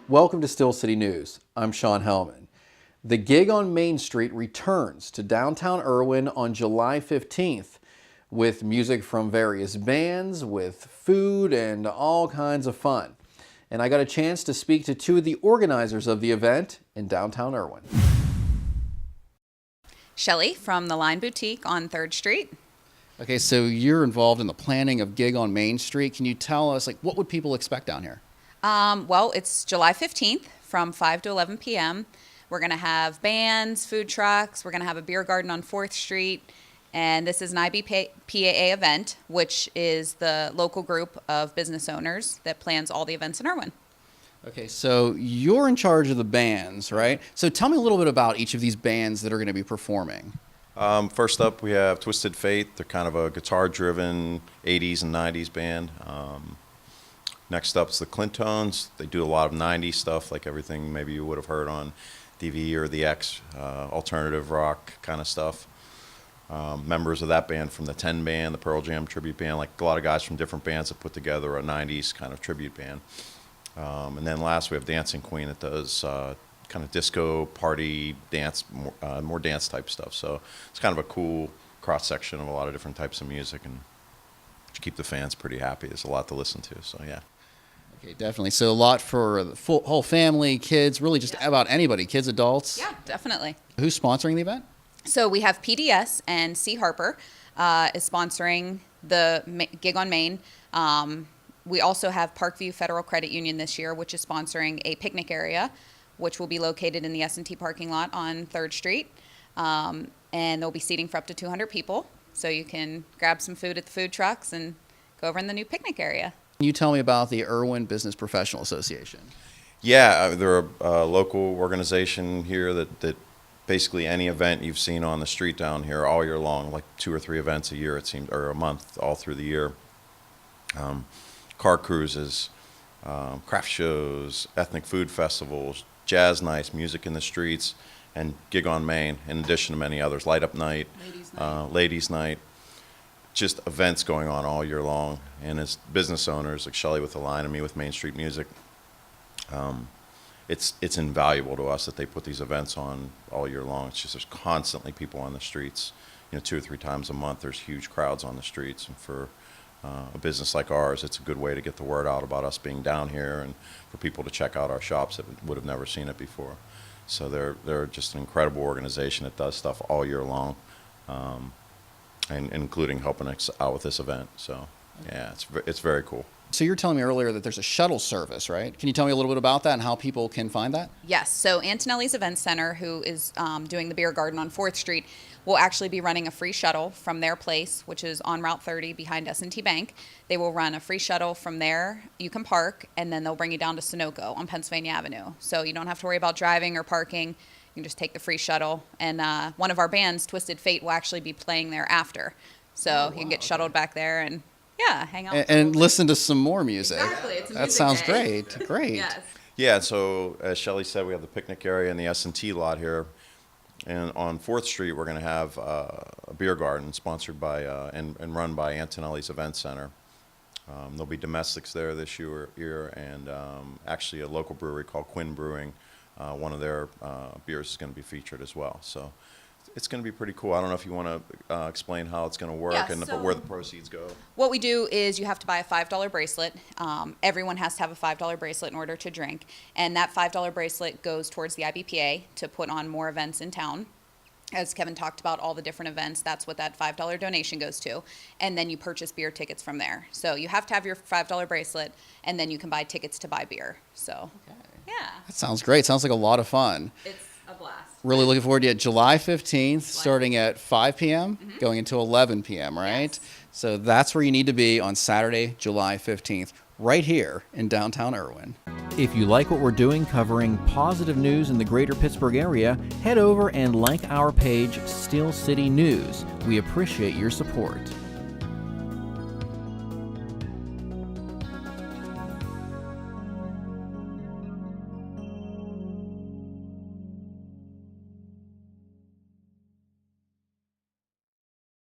Welcome to Still City News. I'm Sean Hellman. The Gig on Main Street returns to downtown Irwin on July 15th with music from various bands, with food and all kinds of fun. And I got a chance to speak to two of the organizers of the event in downtown Irwin. Shelly from the Line Boutique on 3rd Street. Okay, so you're involved in the planning of Gig on Main Street. Can you tell us, what would people expect down here? Well, it's July 15th from 5 to 11 p.m. We're going to have bands, food trucks. We're going to have a beer garden on 4th Street. And this is an IBPAA event, which is the local group of business owners that plans all the events in Irwin. Okay, so you're in charge of the bands, right? So tell me a little bit about each of these bands that are going to be performing. First up, we have Twisted Fate. They're kind of a guitar-driven 80s and 90s band. Next up is the Clintones. They do a lot of 90s stuff, like everything maybe you would have heard on DV or The X, alternative rock kind of stuff. Members of that band from the 10 band, the Pearl Jam tribute band, like a lot of guys from different bands that put together a 90s kind of tribute band. And then last we have Dancing Queen that does kind of disco, party, dance, more dance type stuff. So it's kind of a cool cross section of a lot of different types of music and keep the fans pretty happy. There's a lot to listen to, so yeah. Okay, definitely. So a lot for the whole family, kids, really just about anybody, kids, adults. Yeah, definitely. Who's sponsoring the event? So we have PDS and C. Harper is sponsoring the Gig on Main. We also have Parkview Federal Credit Union this year, which is sponsoring a picnic area, which will be located in the S&T parking lot on 3rd Street. And there'll be seating for up to 200 people. So you can grab some food at the food trucks and go over in the new picnic area. Can you tell me about the Irwin Business Professional Association? Yeah, they're a local organization here that basically any event you've seen on the street down here all year long, like 2 or 3 events a year it seems, or a month all through the year. Car cruises, craft shows, ethnic food festivals, jazz nights, music in the streets, and Gig on Main, in addition to many others, Light Up Night, Ladies Night, just events going on all year long. And as business owners, like Shelly with The Line and me with Main Street Music, it's invaluable to us that they put these events on all year long. It's just there's constantly people on the streets. 2 or 3 times a month, there's huge crowds on the streets. And for a business like ours, it's a good way to get the word out about us being down here and for people to check out our shops that would have never seen it before. So they're just an incredible organization that does stuff all year long, and including helping us out with this event. So yeah, it's very cool. So you're telling me earlier that there's a shuttle service, right? Can you tell me a little bit about that and how people can find that? Yes. So Antonelli's Event Center, who is doing the beer garden on 4th Street, will actually be running a free shuttle from their place, which is on Route 30 behind S&T Bank. They will run a free shuttle from there. You can park, and then they'll bring you down to Sunoco on Pennsylvania Avenue. So you don't have to worry about driving or parking. You can just take the free shuttle. And one of our bands, Twisted Fate, will actually be playing there after. So you can get shuttled back there and hang out. And listen to some more music. Exactly. It's a that music sounds day. Great. Yes. Yeah, so as Shelly said, we have the picnic area in the S&T lot here. And on 4th Street, we're going to have a beer garden sponsored by and run by Antonelli's Event Center. There'll be domestics there this year and actually a local brewery called Quinn Brewing. One of their beers is going to be featured as well. So it's going to be pretty cool. I don't know if you want to explain how it's going to work where the proceeds go. What we do is you have to buy a $5 bracelet. Everyone has to have a $5 bracelet in order to drink. And that $5 bracelet goes towards the IBPA to put on more events in town. As Kevin talked about all the different events, that's what that $5 donation goes to. And then you purchase beer tickets from there. So you have to have your $5 bracelet, and then you can buy tickets to buy beer. So, yeah. That sounds great. Sounds like a lot of fun. It's a blast. Really looking forward to it. July 15th, starting at 5 p.m., going until 11 p.m., right? Yes. So that's where you need to be on Saturday, July 15th, right here in downtown Irwin. If you like what we're doing covering positive news in the greater Pittsburgh area, head over and like our page, Still City News. We appreciate your support.